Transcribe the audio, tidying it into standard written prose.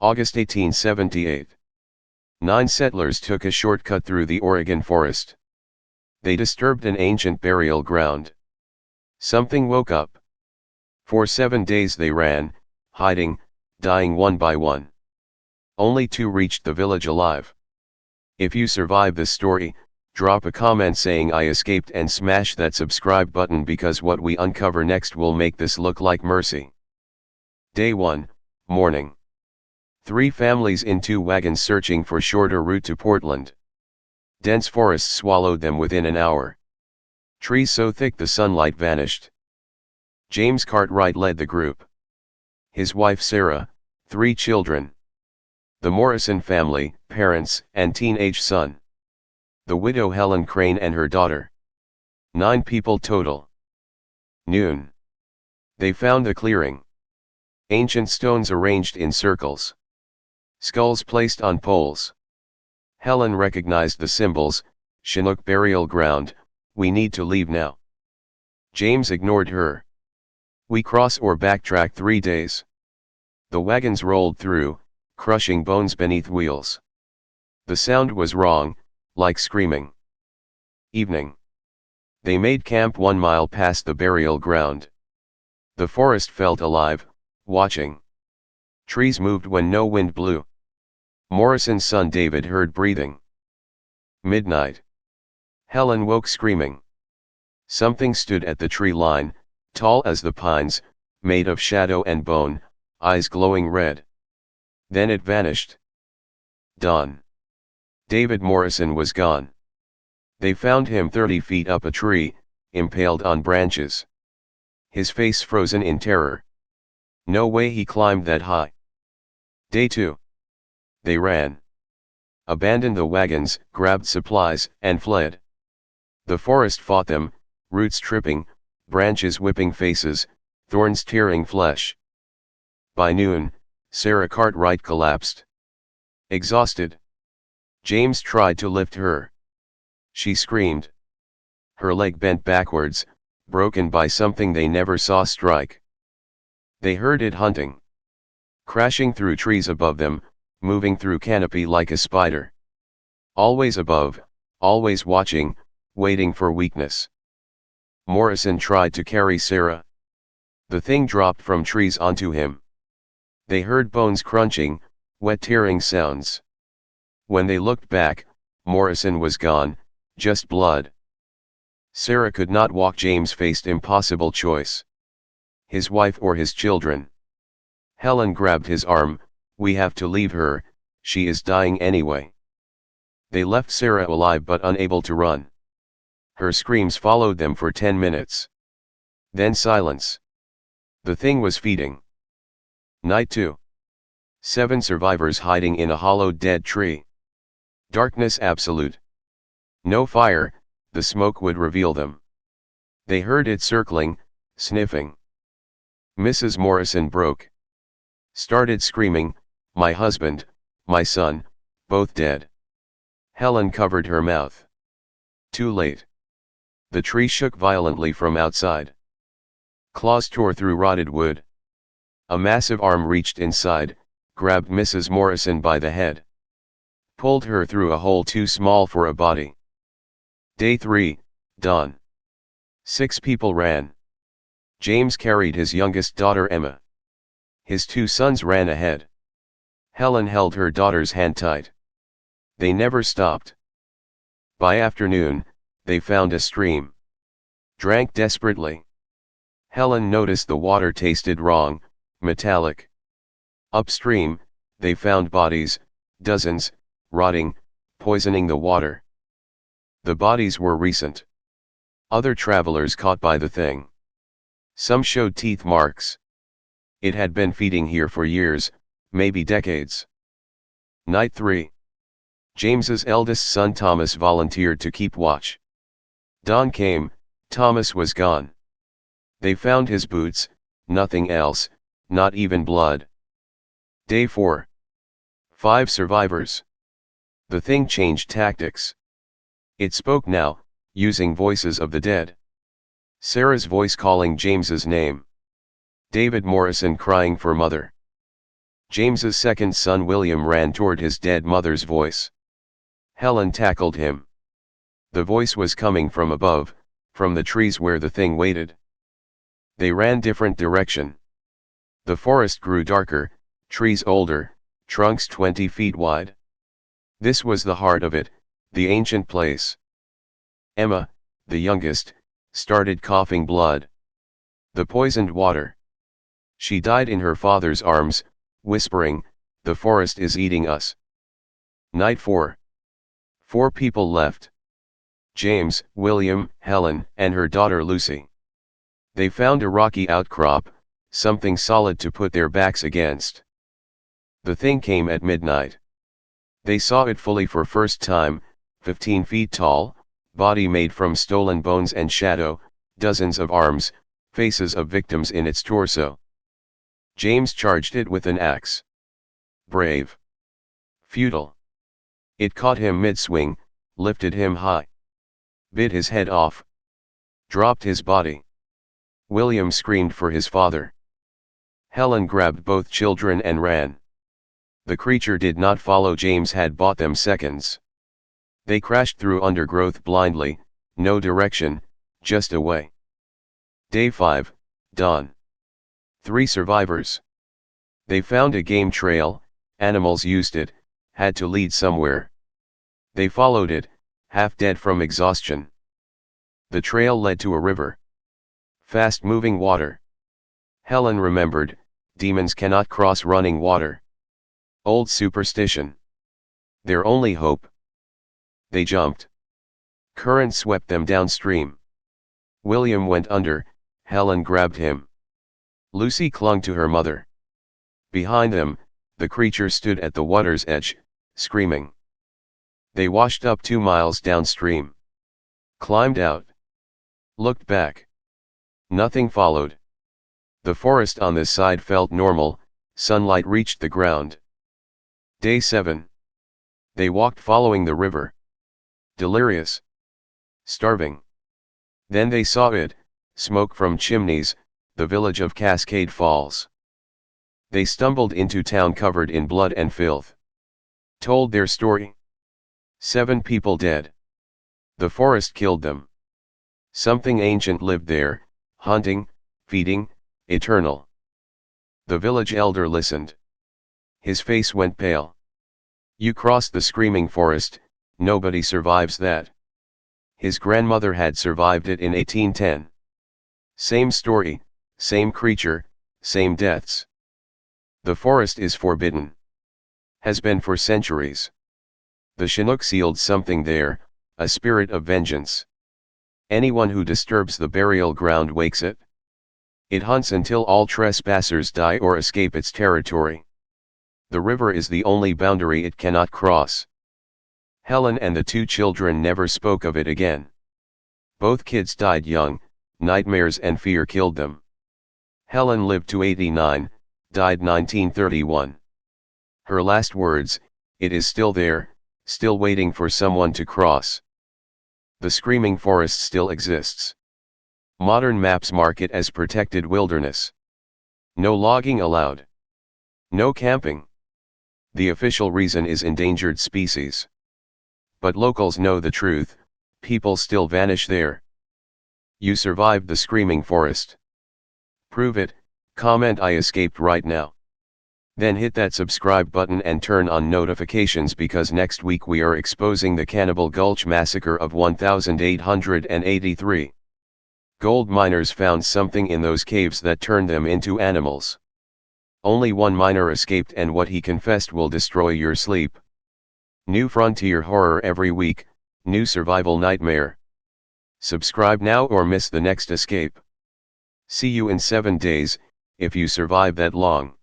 August 1878. 9 settlers took a shortcut through the Oregon forest. They disturbed an ancient burial ground. Something woke up. For 7 days they ran, hiding, dying one by one. Only 2 reached the village alive. If you survive this story, drop a comment saying I escaped and smash that subscribe button because what we uncover next will make this look like mercy. Day 1, morning. 3 families in 2 wagons searching for shorter route to Portland. Dense forests swallowed them within an hour. Trees so thick the sunlight vanished. James Cartwright led the group. His wife Sarah, 3 children. The Morrison family, parents, and teenage son. The widow Helen Crane and her daughter. 9 people total. Noon. They found a clearing. Ancient stones arranged in circles. Skulls placed on poles. Helen recognized the symbols, Chinook burial ground, we need to leave now. James ignored her. We cross or backtrack 3 days. The wagons rolled through, crushing bones beneath wheels. The sound was wrong, like screaming. Evening. They made camp 1 mile past the burial ground. The forest felt alive, watching. Trees moved when no wind blew. Morrison's son David heard breathing. Midnight. Helen woke screaming. Something stood at the tree line, tall as the pines, made of shadow and bone, eyes glowing red. Then it vanished. Dawn. David Morrison was gone. They found him 30 feet up a tree, impaled on branches. His face frozen in terror. No way he climbed that high. Day 2. They ran. Abandoned the wagons, grabbed supplies, and fled. The forest fought them, roots tripping, branches whipping faces, thorns tearing flesh. By noon, Sarah Cartwright collapsed. Exhausted. James tried to lift her. She screamed. Her leg bent backwards, broken by something they never saw strike. They heard it hunting. Crashing through trees above them, moving through canopy like a spider. Always above, always watching, waiting for weakness. Morrison tried to carry Sarah. The thing dropped from trees onto him. They heard bones crunching, wet tearing sounds. When they looked back, Morrison was gone, just blood. Sarah could not walk. James faced impossible choice. His wife or his children. Helen grabbed his arm, we have to leave her, she is dying anyway. They left Sarah alive but unable to run. Her screams followed them for 10 minutes. Then silence. The thing was feeding. Night 2. 7 survivors hiding in a hollowed dead tree. Darkness absolute. No fire, the smoke would reveal them. They heard it circling, sniffing. Mrs. Morrison broke. Started screaming, my husband, my son, both dead. Helen covered her mouth. Too late. The tree shook violently from outside. Claws tore through rotted wood. A massive arm reached inside, grabbed Mrs. Morrison by the head. Pulled her through a hole too small for a body. Day 3, dawn. 6 people ran. James carried his youngest daughter Emma. His 2 sons ran ahead. Helen held her daughter's hand tight. They never stopped. By afternoon, they found a stream. Drank desperately. Helen noticed the water tasted wrong, metallic. Upstream, they found bodies, dozens, rotting, poisoning the water. The bodies were recent. Other travelers caught by the thing. Some showed teeth marks. It had been feeding here for years, maybe decades. Night 3. James's eldest son Thomas volunteered to keep watch. Dawn came, Thomas was gone. They found his boots, nothing else, not even blood. Day 4. 5 survivors. The thing changed tactics. It spoke now, using voices of the dead. Sarah's voice calling James's name. David Morrison crying for mother. James's second son William ran toward his dead mother's voice. Helen tackled him. The voice was coming from above, from the trees where the thing waited. They ran different direction. The forest grew darker, trees older, trunks 20 feet wide. This was the heart of it, the ancient place. Emma, the youngest, started coughing blood. The poisoned water. She died in her father's arms, whispering, "The forest is eating us." Night 4. 4 people left. James, William, Helen, and her daughter Lucy. They found a rocky outcrop, something solid to put their backs against. The thing came at midnight. They saw it fully for first time, 15 feet tall, body made from stolen bones and shadow, dozens of arms, faces of victims in its torso. James charged it with an axe. Brave. Futile. It caught him mid-swing, lifted him high. Bit his head off. Dropped his body. William screamed for his father. Helen grabbed both children and ran. The creature did not follow. James had bought them seconds. They crashed through undergrowth blindly, no direction, just away. Day 5, dawn. 3 survivors. They found a game trail, animals used it, had to lead somewhere. They followed it, half dead from exhaustion. The trail led to a river. Fast-moving water. Helen remembered, demons cannot cross running water. Old superstition. Their only hope. They jumped. Current swept them downstream. William went under, Helen grabbed him. Lucy clung to her mother. Behind them, the creature stood at the water's edge, screaming. They washed up 2 miles downstream. Climbed out. Looked back. Nothing followed. The forest on this side felt normal, sunlight reached the ground. Day 7. They walked following the river. Delirious. Starving. Then they saw it, smoke from chimneys, the village of Cascade Falls. They stumbled into town covered in blood and filth. Told their story. 7 people dead. The forest killed them. Something ancient lived there, hunting, feeding, eternal. The village elder listened. His face went pale. You cross the screaming forest, nobody survives that. His grandmother had survived it in 1810. Same story, same creature, same deaths. The forest is forbidden. Has been for centuries. The Chinook sealed something there, a spirit of vengeance. Anyone who disturbs the burial ground wakes it. It hunts until all trespassers die or escape its territory. The river is the only boundary it cannot cross. Helen and the 2 children never spoke of it again. Both kids died young, nightmares and fear killed them. Helen lived to 89, died 1931. Her last words, "It is still there, still waiting for someone to cross." The screaming forest still exists. Modern maps mark it as protected wilderness. No logging allowed. No camping. The official reason is endangered species. But locals know the truth, people still vanish there. You survived the screaming forest. Prove it, comment "I escaped" right now. Then hit that subscribe button and turn on notifications because next week we are exposing the Cannibal Gulch massacre of 1883. Gold miners found something in those caves that turned them into animals. Only one miner escaped and what he confessed will destroy your sleep. New frontier horror every week, new survival nightmare. Subscribe now or miss the next escape. See you in 7 days, if you survive that long.